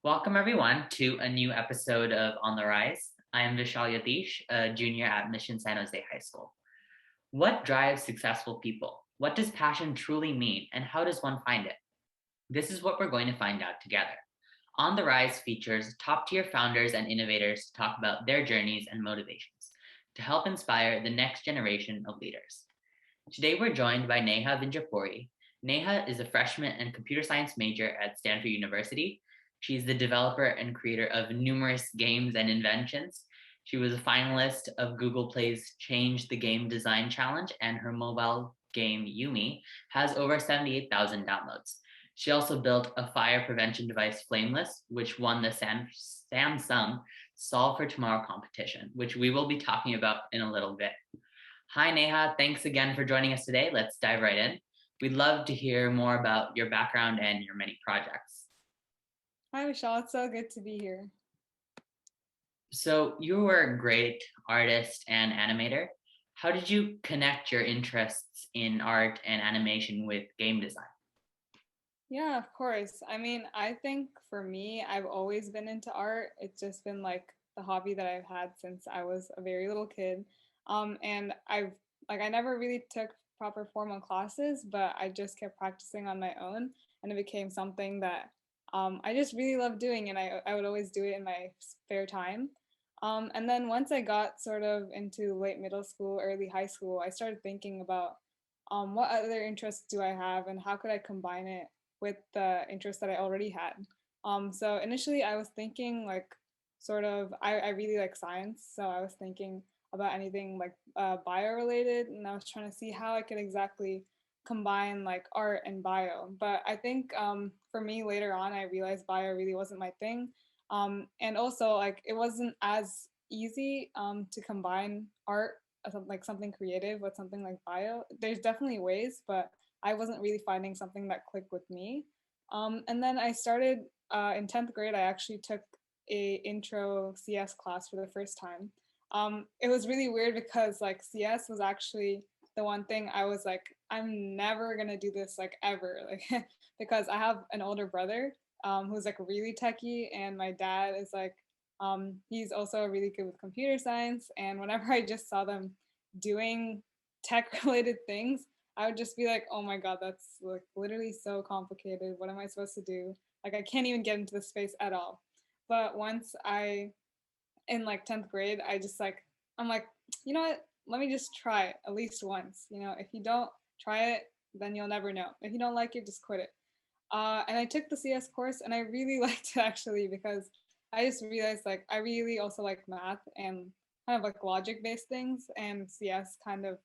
Welcome, everyone, to a new episode of On the Rise. I am Vishal Yathish, a junior at Mission San Jose High School. What drives successful people? What does passion truly mean, and how does one find it? This is what we're going to find out together. On the Rise features top tier founders and innovators to talk about their journeys and motivations to help inspire the next generation of leaders. Today, we're joined by Neha Vinjapuri. Neha is a freshman and computer science major at Stanford University. She's the developer and creator of numerous games and inventions. She was a finalist of Google Play's Change the Game Design Challenge, and her mobile game YuMe has over 78,000 downloads. She also built a fire prevention device, Flameless, which won the Samsung Solve for Tomorrow competition, which we will be talking about in a little bit. Hi, Neha. Thanks again for joining us today. Let's dive right in. We'd love to hear more about your background and your many projects. Hi, Vishal. It's so good to be here. So, you were a great artist and animator. How did you connect your interests in art and animation with game design? Yeah, of course. I think for me, I've always been into art. It's just been like the hobby that I've had since I was a very little kid. And I never really took proper formal classes, but I just kept practicing on my own, and it became something that I just really love doing, and I would always do it in my spare time. And then once I got sort of into late middle school, early high school, I started thinking about what other interests do I have and how could I combine it with the interests that I already had. So initially, I was thinking like I really like science, so I was thinking about anything like bio related, and I was trying to see how I could exactly combine like art and bio. But I think for me later on, I realized bio really wasn't my thing, and also like it wasn't as easy to combine art like something creative with something like bio. There's definitely ways, but I wasn't really finding something that clicked with me. And then I started in 10th grade. I actually took a intro CS class for the first time. It was really weird because like CS was actually the one thing I was like, I'm never gonna do this like ever, like because I have an older brother who's like really techie, and my dad is like he's also really good with computer science. And whenever I just saw them doing tech related things, I would just be like, oh my God, that's like literally so complicated. What am I supposed to do? Like, I can't even get into the space at all. But once in like 10th grade, I'm like, you know what? Let me just try it at least once. If you don't try it, then you'll never know. If you don't like it, just quit it. And I took the CS course, and I really liked it actually, because I just realized like I really also like math and kind of like logic based things, and CS kind of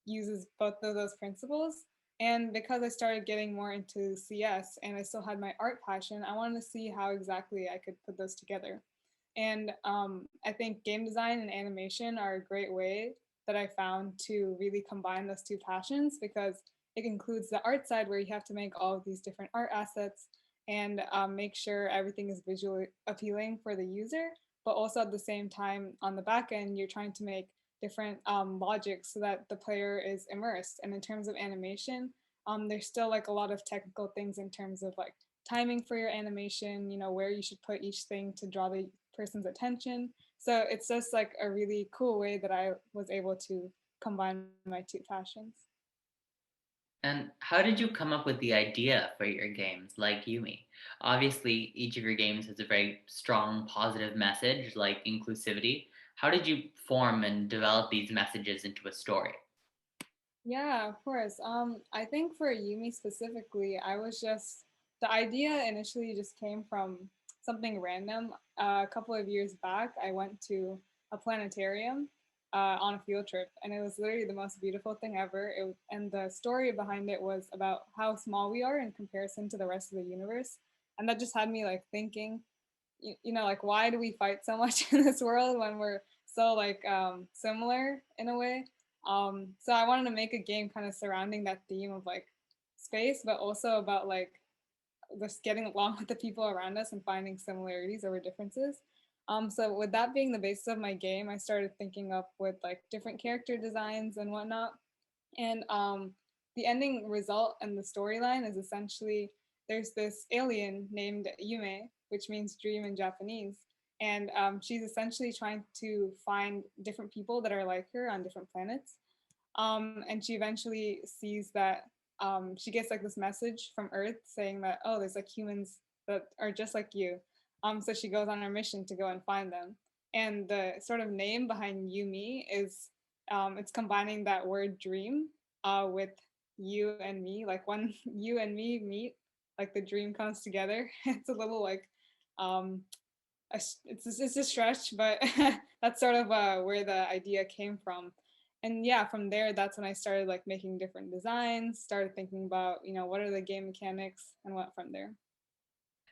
uses both of those principles. And because I started getting more into CS and I still had my art passion, I wanted to see how exactly I could put those together. And I think game design and animation are a great way that I found to really combine those two passions, because it includes the art side where you have to make all of these different art assets and make sure everything is visually appealing for the user. But also at the same time, on the back end, you're trying to make different logics so that the player is immersed. And in terms of animation, there's still like a lot of technical things in terms of like timing for your animation, where you should put each thing to draw the person's attention. So it's just like a really cool way that I was able to combine my two passions. And how did you come up with the idea for your games like Yumi? Obviously, each of your games has a very strong positive message like inclusivity. How did you form and develop these messages into a story? Yeah, of course. I think for Yumi specifically, the idea initially just came from something random. A couple of years back, I went to a planetarium on a field trip, and it was literally the most beautiful thing ever. And the story behind it was about how small we are in comparison to the rest of the universe, and that just had me like thinking, like why do we fight so much in this world when we're so like similar in a way. So I wanted to make a game kind of surrounding that theme of like space, but also about like just getting along with the people around us and finding similarities over differences. So with that being the basis of my game, I started thinking up with like different character designs and whatnot. And the ending result and the storyline is essentially there's this alien named Yume which means dream in Japanese. And she's essentially trying to find different people that are like her on different planets. And she eventually sees that she gets like this message from Earth saying that, oh, there's like humans that are just like you. So she goes on her mission to go and find them. And the sort of name behind YuMe is it's combining that word dream with you and me. Like when you and me meet, like the dream comes together. It's a little like um, it's a stretch, but that's sort of where the idea came from. And yeah, from there, that's when I started like making different designs, started thinking about, what are the game mechanics, and went from there.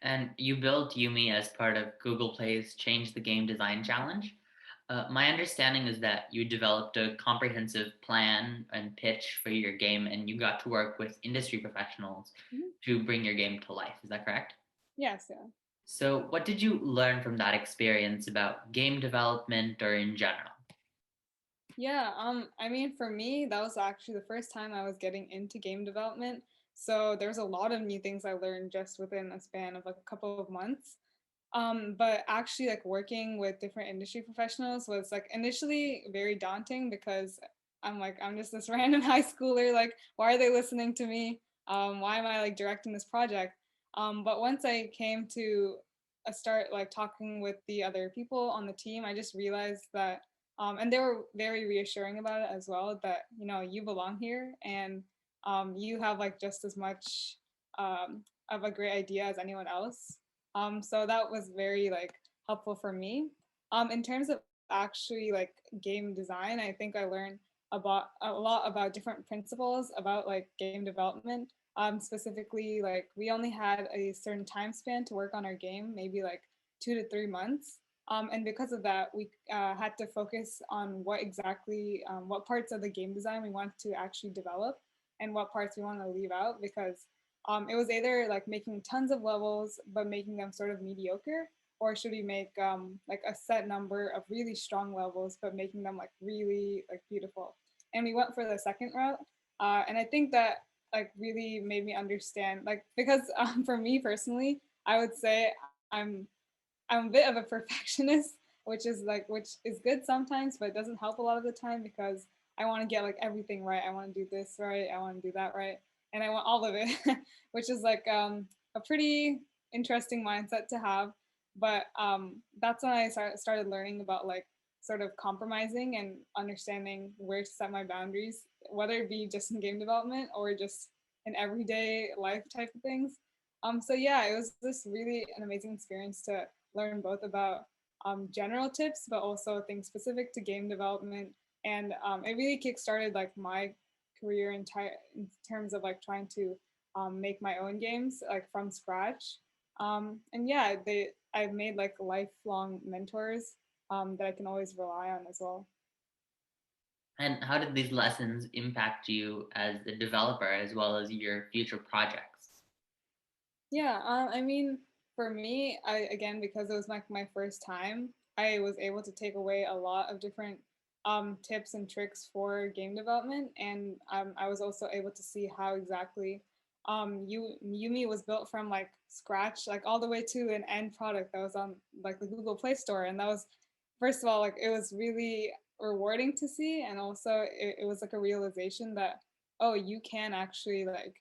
And you built YuMe as part of Google Play's Change the Game Design Challenge. My understanding is that you developed a comprehensive plan and pitch for your game, and you got to work with industry professionals Mhm. to bring your game to life. Is that correct? Yes, yeah. So, what did you learn from that experience about game development or in general? Yeah, I mean, for me, that was actually the first time I was getting into game development. So there's a lot of new things I learned just within a span of like a couple of months. But actually, like working with different industry professionals was like initially very daunting because I'm just this random high schooler. Like, why are they listening to me? Why am I like directing this project? But once I came to start like talking with the other people on the team, I just realized that, and they were very reassuring about it as well. That you belong here, and you have like just as much of a great idea as anyone else. So that was very like helpful for me. In terms of actually like game design, I think I learned about a lot about different principles about like game development. Specifically, like we only had a certain time span to work on our game, maybe like 2 to 3 months. And because of that, we had to focus on what parts of the game design we want to actually develop and what parts we want to leave out because it was either like making tons of levels but making them sort of mediocre, or should we make like a set number of really strong levels but making them like really like beautiful. And we went for the second route, and I think that like really made me understand like because for me personally, I would say I'm a bit of a perfectionist, which is good sometimes, but it doesn't help a lot of the time because I want to get like everything right. I want to do this right. I want to do that right, and I want all of it, which is like a pretty interesting mindset to have. But that's when I started learning about like sort of compromising and understanding where to set my boundaries, whether it be just in game development or just in everyday life type of things. So yeah, it was just really an amazing experience to learn both about general tips, but also things specific to game development. And it really kickstarted like my career in terms of like trying to make my own games like from scratch. And yeah, I've made like lifelong mentors that I can always rely on as well. And how did these lessons impact you as a developer as well as your future projects? Yeah, I mean, for me, I again because it was like my first time, I was able to take away a lot of different tips and tricks for game development, and I was also able to see how exactly Yumi was built from like scratch, like all the way to an end product that was on like the Google Play Store, and that was first of all like it was really rewarding to see, and also it was like a realization that oh, you can actually like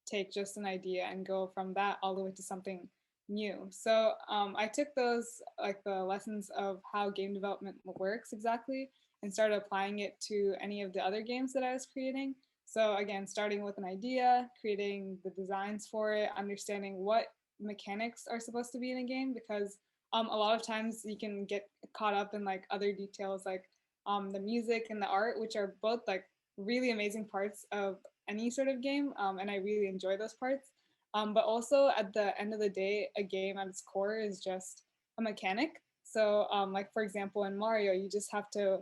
take just an idea and go from that all the way to something new. So I took those like the lessons of how game development works exactly and started applying it to any of the other games that I was creating. So again, starting with an idea, creating the designs for it, understanding what mechanics are supposed to be in a game because a lot of times you can get caught up in like other details like the music and the art, which are both like really amazing parts of any sort of game, and I really enjoy those parts. But also at the end of the day, a game at its core is just a mechanic. So, like for example, in Mario, you just have to.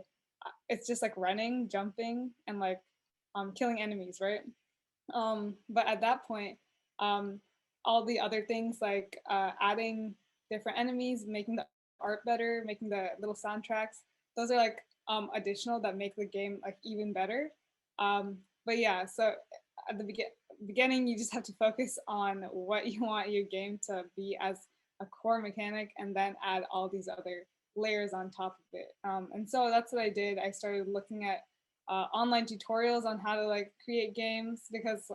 It's just like running, jumping, and like killing enemies, right? But at that point, um, all the other things like adding different enemies, making the art better, making the little soundtracks, those are like additional that make the game like even better. But yeah, so at the beginning, you just have to focus on what you want your game to be as a core mechanic and then add all these other layers on top of it. And so that's what I did. I started looking at online tutorials on how to like create games because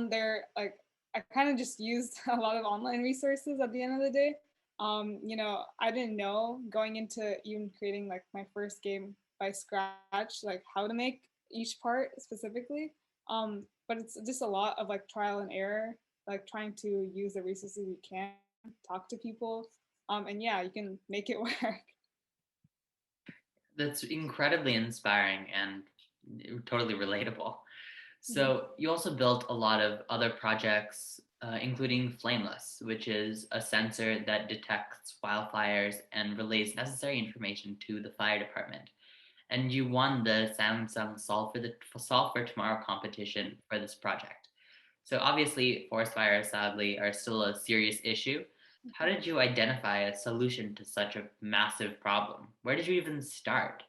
they're like I kind of just used a lot of online resources at the end of the day. You know, I didn't know going into even creating like my first game by scratch, like how to make each part specifically. But it's just a lot of like trial and error, like trying to use the resources you can, talk to people, and yeah, you can make it work. That's incredibly inspiring and totally relatable. Mhm. So you also built a lot of other projects, including Flameless, which is a sensor that detects wildfires and relays necessary information to the fire department. And you won the Samsung Solve for Tomorrow competition for this project. So obviously, forest fires sadly are still a serious issue. How did you identify a solution to such a massive problem? Where did you even start?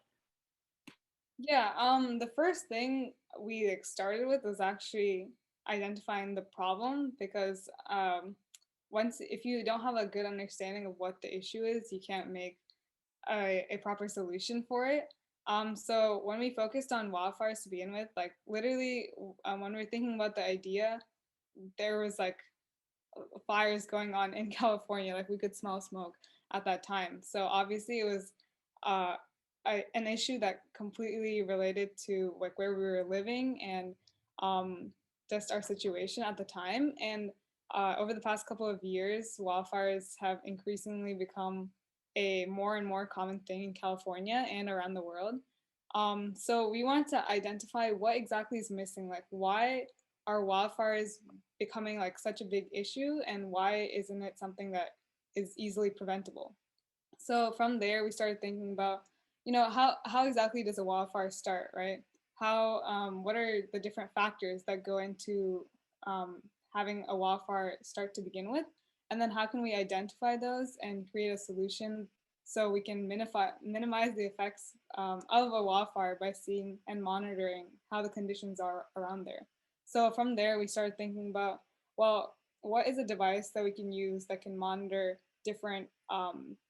Yeah, the first thing we like started with was actually identifying the problem because once if you don't have a good understanding of what the issue is, you can't make a proper solution for it. So when we focused on wildfires to begin with, like literally when we were thinking about the idea, there was like fires going on in California. Like we could smell smoke at that time. So obviously it was uh, an issue that completely related to like where we were living and um, just our situation at the time. And over the past couple of years, wildfires have increasingly become a more and more common thing in California and around the world. So we want to identify what exactly is missing. Like why are wildfires becoming like such a big issue and why isn't it something that is easily preventable? So from there we started thinking about, you know, how exactly does a wildfire start, right? How what are the different factors that go into having a wildfire start to begin with, and then how can we identify those and create a solution so we can minimize the effects of a wildfire by seeing and monitoring how the conditions are around there. So from there, we started thinking about, well, what is a device that we can use that can monitor different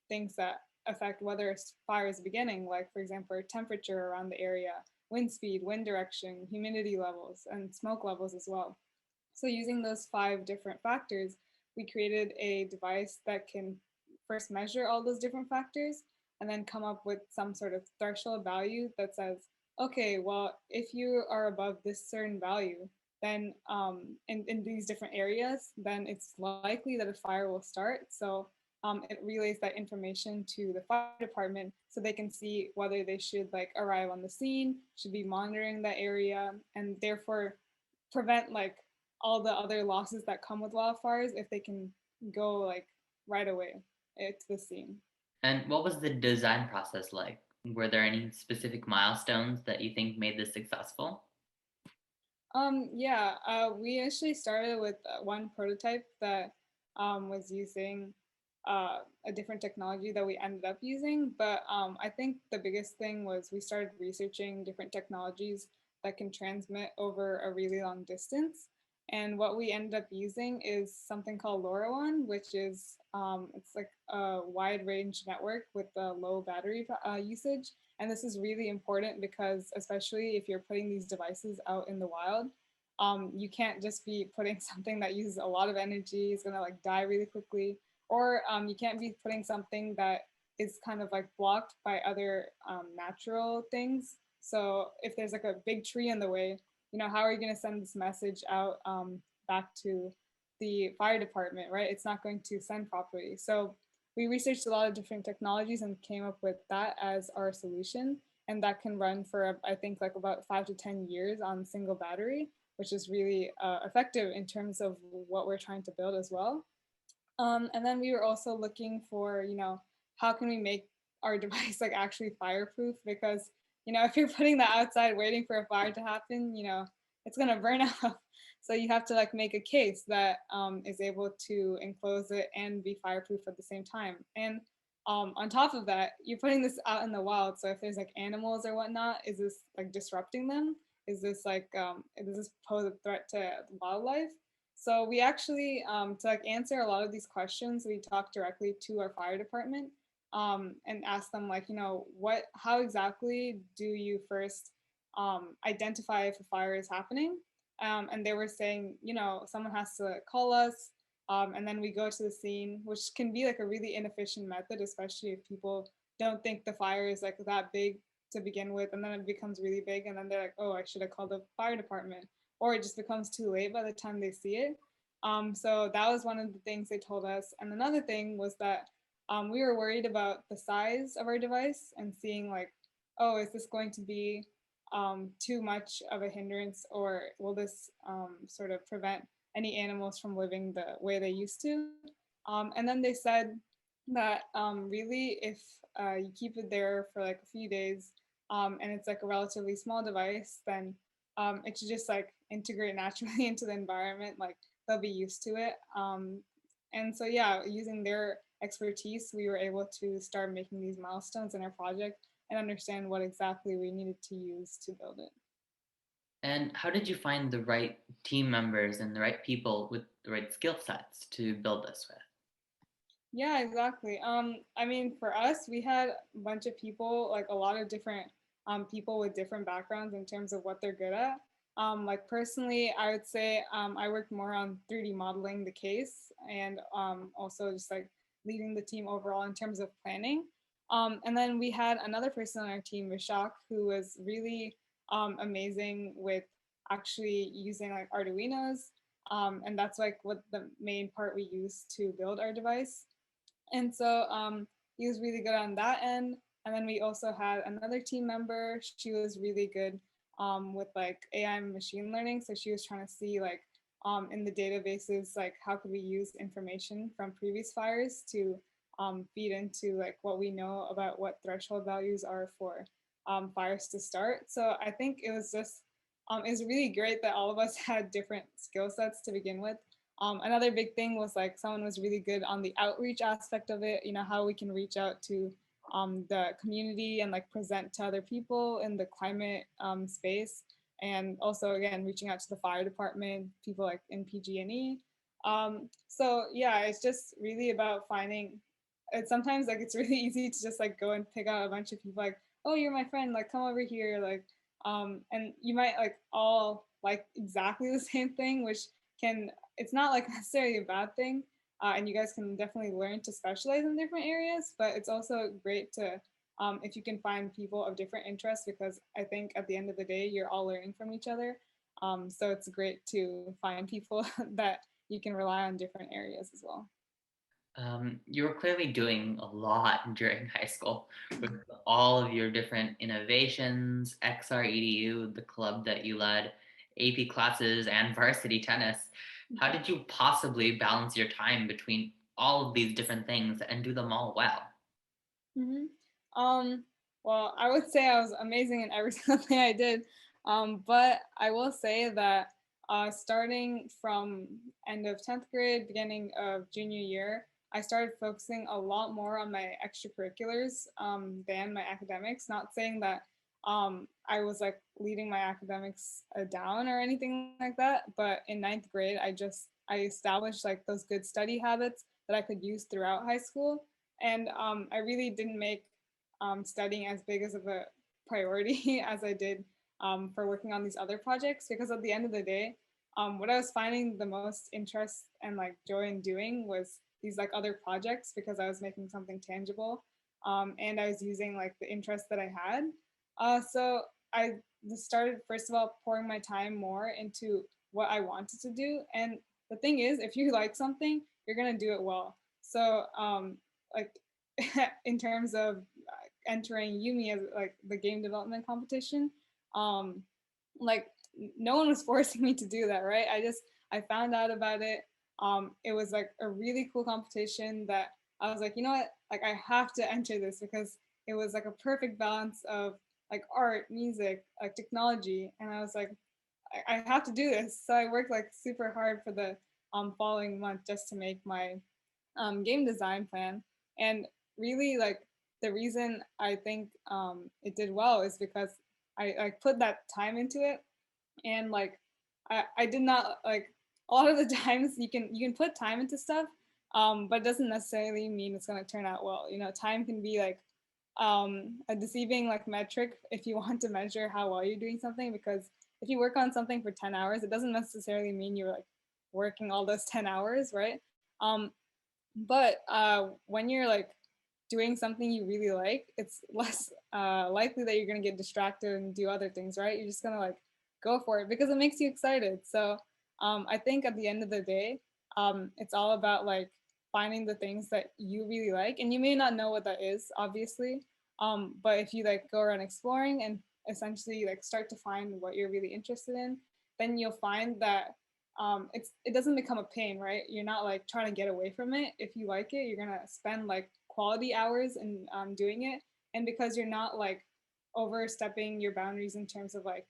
things that affect whether a fire is beginning, like for example, temperature around the area, wind speed, wind direction, humidity levels, and smoke levels as well. So using those five different factors, we created a device that can first measure all those different factors and then come up with some sort of threshold value that says, okay, well, if you are above this certain value, then in these different areas, then it's likely that a fire will start. So it relays that information to the fire department so they can see whether they should like arrive on the scene, should be monitoring that area, and therefore prevent like all the other losses that come with wildfires if they can go like right away to the scene. And what was the design process like? Were there any specific milestones that you think made this successful? Yeah, we actually started with one prototype that was using a different technology that we ended up using. But I think the biggest thing was we started researching different technologies that can transmit over a really long distance. And what we ended up using is something called LoRaWAN, which is it's like a wide range network with a low battery usage. And this is really important because, especially if you're putting these devices out in the wild, you can't just be putting something that uses a lot of energy, is gonna like die really quickly, or you can't be putting something that is kind of like blocked by other natural things. So if there's like a big tree in the way, you know, how are you gonna send this message out back to the fire department, right? It's not going to send properly. So we researched a lot of different technologies and came up with that as our solution. And that can run for, I think, like about 5 to 10 years on single battery, which is really effective in terms of what we're trying to build as well. And then we were also looking for, you know, how can we make our device like actually fireproof? Because, you know, if you're putting that outside waiting for a fire to happen, you know, it's gonna burn out. So you have to like make a case that is able to enclose it and be fireproof at the same time. And on top of that, you're putting this out in the wild. So if there's like animals or whatnot, is this like disrupting them? Is this like does this pose a threat to wildlife? So we actually, to like answer a lot of these questions, we talk directly to our fire department, and ask them like, how exactly do you first identify if a fire is happening? And they were saying, someone has to call us, and then we go to the scene, which can be like a really inefficient method, especially if people don't think the fire is like that big to begin with, and then it becomes really big, and then they're like, oh, I should have called the fire department, or it just becomes too late by the time they see it. So that was one of the things they told us. And another thing was that we were worried about the size of our device and seeing like, oh, is this going to be too much of a hindrance, or will this sort of prevent any animals from living the way they used to? And then they said that really, if you keep it there for like a few days, and it's like a relatively small device, then it should just like integrate naturally into the environment. Like they'll be used to it. And so, yeah, using their expertise, we were able to start making these milestones in our project and understand what exactly we needed to use to build it. And how did you find the right team members and the right people with the right skill sets to build this with? Yeah, exactly. I mean, for us, we had a bunch of people, like a lot of different people with different backgrounds in terms of what they're good at. Like personally, I would say I worked more on 3D modeling the case, and also just like leading the team overall in terms of planning. And then we had another person on our team, Vishal, who was really amazing with actually using like Arduinos. And that's like what the main part we use to build our device. And so he was really good on that end. And then we also had another team member. She was really good with like AI and machine learning. So she was trying to see like in the databases, like how could we use information from previous fires to feed into like what we know about what threshold values are for fires to start. So I think it was really great that all of us had different skill sets to begin with. Another big thing was like someone was really good on the outreach aspect of it, how we can reach out to the community and like present to other people in the climate space. And also, again, reaching out to the fire department, people like in PG&E. So yeah, it's just really about finding it. Sometimes like it's really easy to just like go and pick out a bunch of people like, oh, you're my friend, like come over here, like and you might like all like exactly the same thing, which can it's not like necessarily a bad thing. And you guys can definitely learn to specialize in different areas, but it's also great to if you can find people of different interests, because I think at the end of the day you're all learning from each other. So it's great to find people that you can rely on different areas as well. You were clearly doing a lot during high school with all of your different innovations, XR EDU, the club that you led, AP classes, and varsity tennis. How did you possibly balance your time between all of these different things and do them all well? Mm-hmm. Um, well, I would say I was amazing in every single thing I did. But I will say that starting from end of 10th grade, beginning of junior year, I started focusing a lot more on my extracurriculars than my academics. Not saying that I was like leading my academics down or anything like that, but in ninth grade, I established like those good study habits that I could use throughout high school. And I really didn't make studying as big as of a priority as I did for working on these other projects, because at the end of the day, what I was finding the most interest and like joy in doing was these like other projects, because I was making something tangible, and I was using like the interest that I had. So I just started first of all pouring my time more into what I wanted to do. And the thing is, if you like something, you're gonna do it well. So like in terms of entering YuMe as like the game development competition, um, like no one was forcing me to do that, right? I found out about it. It was like a really cool competition that I was like, you know what, like I have to enter this, because it was like a perfect balance of like art, music, like technology, and I was like, I have to do this. So I worked like super hard for the following month just to make my game design plan. And really, like the reason I think it did well is because I put that time into it, and like I did not like a lot of the times you can put time into stuff, but it doesn't necessarily mean it's going to turn out well. Time can be like a deceiving like metric if you want to measure how well you're doing something, because if you work on something for 10 hours, it doesn't necessarily mean you're like working all those 10 hours, right? But when you're like doing something you really like, it's less likely that you're going to get distracted and do other things, right? You're just going to like go for it because it makes you excited. So I think at the end of the day, it's all about like finding the things that you really like. And you may not know what that is, obviously. But if you like go around exploring and essentially like start to find what you're really interested in, then you'll find that it doesn't become a pain, right? You're not like trying to get away from it. If you like it, you're gonna spend like quality hours in doing it, and because you're not like overstepping your boundaries in terms of like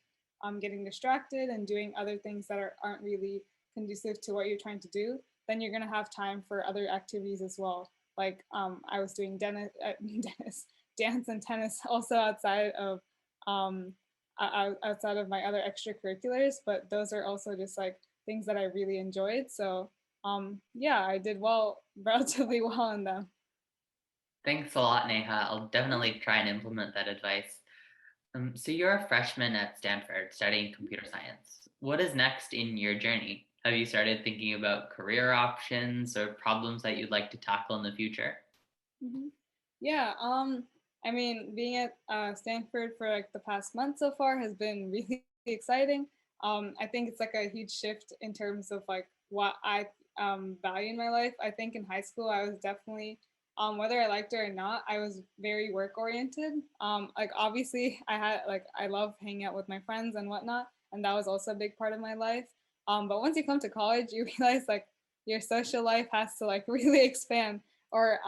getting distracted and doing other things that aren't really conducive to what you're trying to do, then you're gonna have time for other activities as well. Like I was doing dance and tennis also um, outside of my other extracurriculars, but those are also just like things that I really enjoyed. So yeah, I did well, relatively well in them. Thanks a lot, Neha. I'll definitely try and implement that advice. So you're a freshman at Stanford studying computer science. What is next in your journey? Have you started thinking about career options or problems that you'd like to tackle in the future? Hmm. Yeah, I mean, being at Stanford for like the past month so far has been really exciting. I think it's like a huge shift in terms of like what I value in my life. I think in high school I was definitely, whether I liked it or not, I was very work oriented. Like obviously I love hanging out with my friends and whatnot, and that was also a big part of my life. But once you come to college, you realize like your social life has to like really expand, or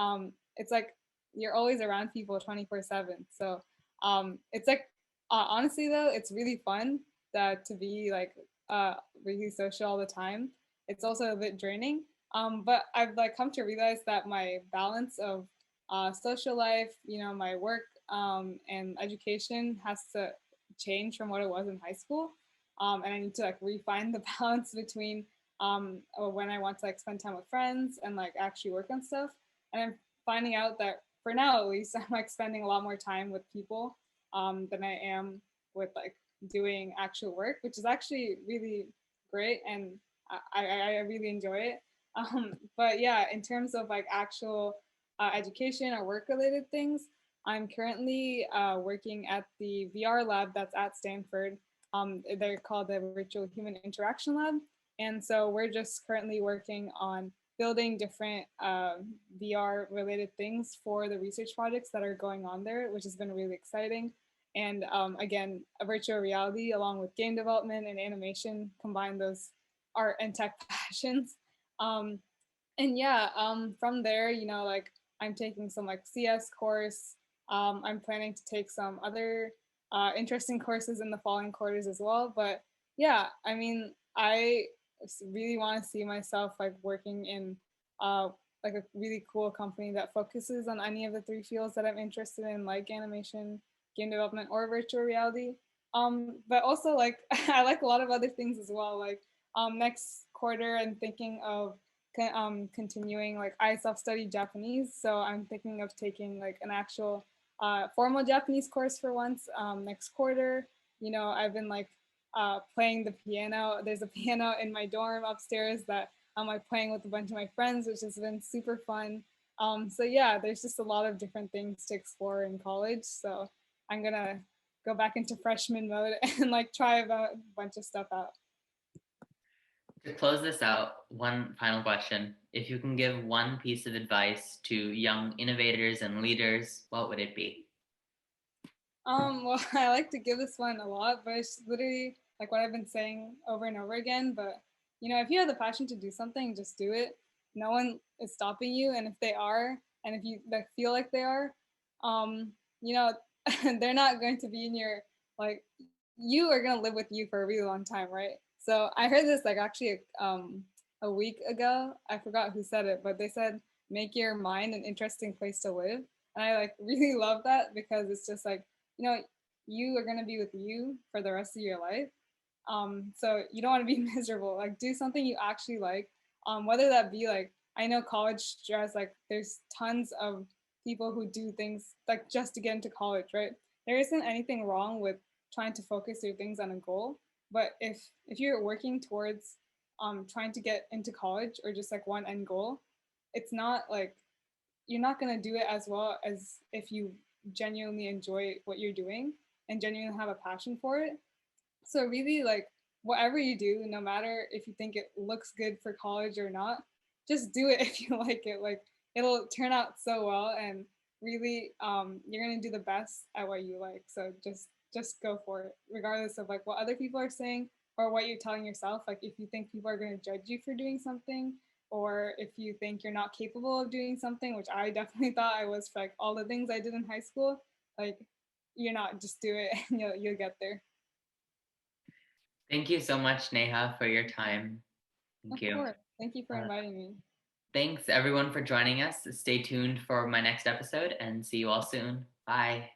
it's like you're always around people 24/7. So it's like honestly though, it's really fun that to be like really social all the time. It's also a bit draining. But I've like come to realize that my balance of social life, my work and education has to change from what it was in high school. And I need to like refine the balance between when I want to like spend time with friends and like actually work on stuff. And I'm finding out that for now at least, I'm like spending a lot more time with people than I am with like doing actual work, which is actually really great, and I really enjoy it. But yeah, in terms of like actual education or work related things, I'm currently working at the VR lab that's at Stanford. They're called the Virtual Human Interaction Lab. And so we're just currently working on building different VR related things for the research projects that are going on there, which has been really exciting. And again, a virtual reality along with game development and animation combine those art and tech passions. Um, and yeah, from there, like I'm taking some like CS course. I'm planning to take some other interesting courses in the following quarters as well. But yeah, I mean, I really want to see myself like working in uh, like a really cool company that focuses on any of the three fields that I'm interested in, like animation, game development, or virtual reality. But also like I like a lot of other things as well. Like next quarter, I'm thinking of continuing, like I self-study Japanese, so I'm thinking of taking like an actual formal Japanese course for once next quarter. I've been like playing the piano. There's a piano in my dorm upstairs that I'm like playing with a bunch of my friends, which has been super fun. So yeah, there's just a lot of different things to explore in college. So I'm gonna go back into freshman mode and like try a bunch of stuff out. To close this out, one final question. If you can give one piece of advice to young innovators and leaders, what would it be? Well, I like to give this one a lot, but it's literally like what I've been saying over and over again. But if you have the passion to do something, just do it. No one is stopping you, and if they are, and if you like feel like they are, you know, they're not going to be in your like. You are gonna live with you for a really long time, right? So I heard this like actually a week ago. I forgot who said it, but they said make your mind an interesting place to live, and I like really love that because it's just like you know, you are going to be with you for the rest of your life. So you don't want to be miserable. Like do something you actually like. Whether that be like, I know college stress, like there's tons of people who do things like just to get into college, right? There isn't anything wrong with trying to focus your things on a goal. But if you're working towards trying to get into college or just like one end goal, it's not like you're not going to do it as well as if you genuinely enjoy what you're doing and genuinely have a passion for it. So really like whatever you do, no matter if you think it looks good for college or not, just do it if you like it. Like it'll turn out so well, and really you're going to do the best at what you like. So just go for it regardless of like what other people are saying or what you're telling yourself. Like if you think people are going to judge you for doing something, or if you think you're not capable of doing something, which I definitely thought I was for like all the things I did in high school, like you're not, just do it and you'll get there. Thank you so much, Neha, for your time. Thank Of you. course. Thank you for Uh, inviting me. Thanks everyone for joining us. Stay tuned for my next episode and see you all soon. Bye.